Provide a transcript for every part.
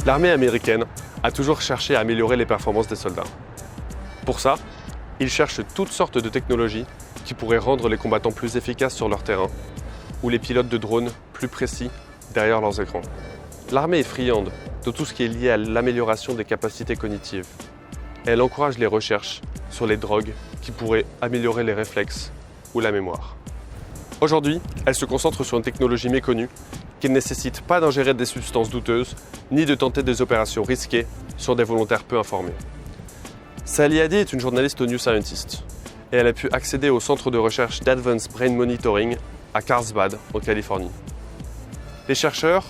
L'armée américaine a toujours cherché à améliorer les performances des soldats. Pour ça, ils cherchent toutes sortes de technologies qui pourraient rendre les combattants plus efficaces sur leur terrain ou les pilotes de drones plus précis derrière leurs écrans. L'armée est friande de tout ce qui est lié à l'amélioration des capacités cognitives. Elle encourage les recherches sur les drogues qui pourraient améliorer les réflexes ou la mémoire. Aujourd'hui, elle se concentre sur une technologie méconnue qui ne nécessite pas d'ingérer des substances douteuses ni de tenter des opérations risquées sur des volontaires peu informés. Sally Hadi est une journaliste au New Scientist et elle a pu accéder au centre de recherche d'Advanced Brain Monitoring à Carlsbad, en Californie. Les chercheurs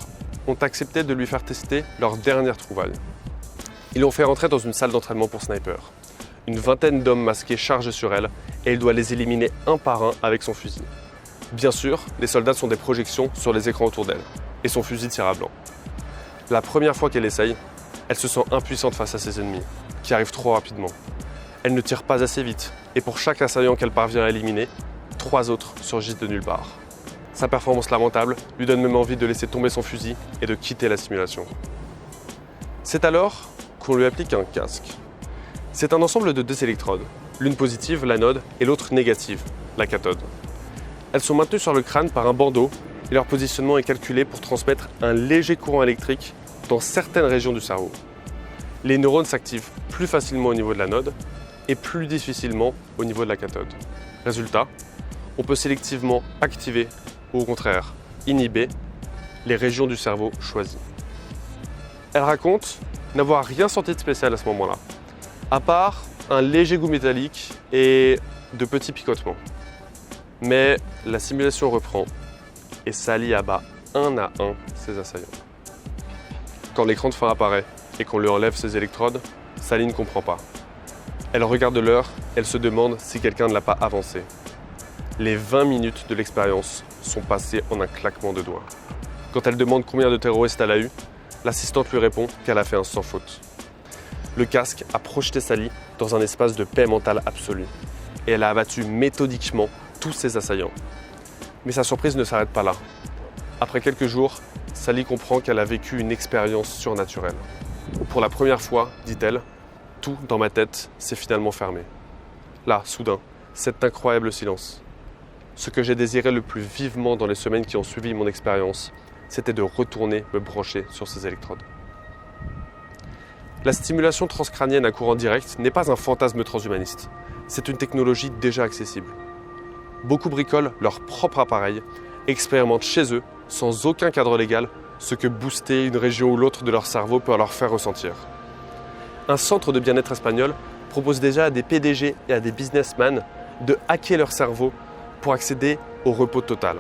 ont accepté de lui faire tester leur dernière trouvaille. Ils l'ont fait rentrer dans une salle d'entraînement pour snipers. Une vingtaine d'hommes masqués chargent sur elle et il doit les éliminer un par un avec son fusil. Bien sûr, les soldats sont des projections sur les écrans autour d'elle et son fusil tire à blanc. La première fois qu'elle essaye, elle se sent impuissante face à ses ennemis, qui arrivent trop rapidement. Elle ne tire pas assez vite et pour chaque assaillant qu'elle parvient à éliminer, 3 autres surgissent de nulle part. Sa performance lamentable lui donne même envie de laisser tomber son fusil et de quitter la simulation. C'est alors qu'on lui applique un casque. C'est un ensemble de 2 électrodes, l'une positive, l'anode, et l'autre négative, la cathode. Elles sont maintenues sur le crâne par un bandeau et leur positionnement est calculé pour transmettre un léger courant électrique dans certaines régions du cerveau. Les neurones s'activent plus facilement au niveau de l'anode et plus difficilement au niveau de la cathode. Résultat, on peut sélectivement activer ou au contraire inhiber les régions du cerveau choisies. Elle raconte n'avoir rien senti de spécial à ce moment-là, à part un léger goût métallique et de petits picotements. Mais la simulation reprend et Sally abat un à un ses assaillants. Quand l'écran de fin apparaît et qu'on lui enlève ses électrodes, Sally ne comprend pas. Elle regarde l'heure, elle se demande si quelqu'un ne l'a pas avancé. Les 20 minutes de l'expérience sont passées en un claquement de doigts. Quand elle demande combien de terroristes elle a eu, l'assistante lui répond qu'elle a fait un sans faute. Le casque a projeté Sally dans un espace de paix mentale absolue et elle a abattu méthodiquement tous ses assaillants. Mais sa surprise ne s'arrête pas là. Après quelques jours, Sally comprend qu'elle a vécu une expérience surnaturelle. Pour la première fois, dit-elle, tout dans ma tête s'est finalement fermé. Là, soudain, cet incroyable silence. Ce que j'ai désiré le plus vivement dans les semaines qui ont suivi mon expérience, c'était de retourner me brancher sur ces électrodes. La stimulation transcrânienne à courant direct n'est pas un fantasme transhumaniste. C'est une technologie déjà accessible. Beaucoup bricolent leur propre appareil et expérimentent chez eux, sans aucun cadre légal, ce que booster une région ou l'autre de leur cerveau peut leur faire ressentir. Un centre de bien-être espagnol propose déjà à des PDG et à des businessmen de hacker leur cerveau pour accéder au repos total.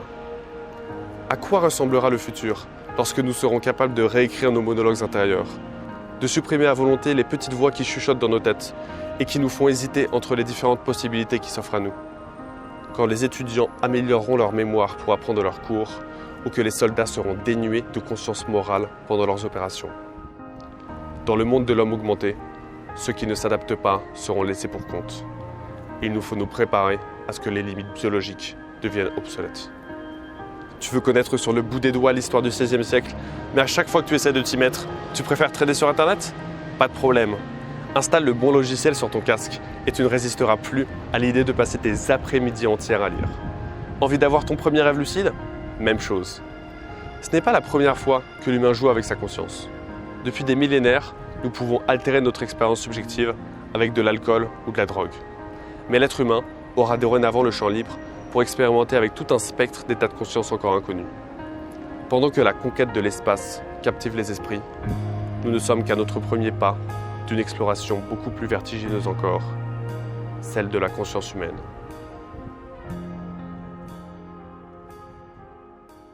À quoi ressemblera le futur lorsque nous serons capables de réécrire nos monologues intérieurs, de supprimer à volonté les petites voix qui chuchotent dans nos têtes et qui nous font hésiter entre les différentes possibilités qui s'offrent à nous? Quand les étudiants amélioreront leur mémoire pour apprendre leurs cours ou que les soldats seront dénués de conscience morale pendant leurs opérations. Dans le monde de l'homme augmenté, ceux qui ne s'adaptent pas seront laissés pour compte. Il nous faut nous préparer à ce que les limites biologiques deviennent obsolètes. Tu veux connaître sur le bout des doigts l'histoire du XVIe siècle, mais à chaque fois que tu essaies de t'y mettre, tu préfères trader sur Internet? Pas de problème. Installe le bon logiciel sur ton casque et tu ne résisteras plus à l'idée de passer tes après-midi entières à lire. Envie d'avoir ton premier rêve lucide? Même chose. Ce n'est pas la première fois que l'humain joue avec sa conscience. Depuis des millénaires, nous pouvons altérer notre expérience subjective avec de l'alcool ou de la drogue. Mais l'être humain aura dorénavant le champ libre pour expérimenter avec tout un spectre d'états de conscience encore inconnus. Pendant que la conquête de l'espace captive les esprits, nous ne sommes qu'à notre premier pas d'une exploration beaucoup plus vertigineuse encore, celle de la conscience humaine.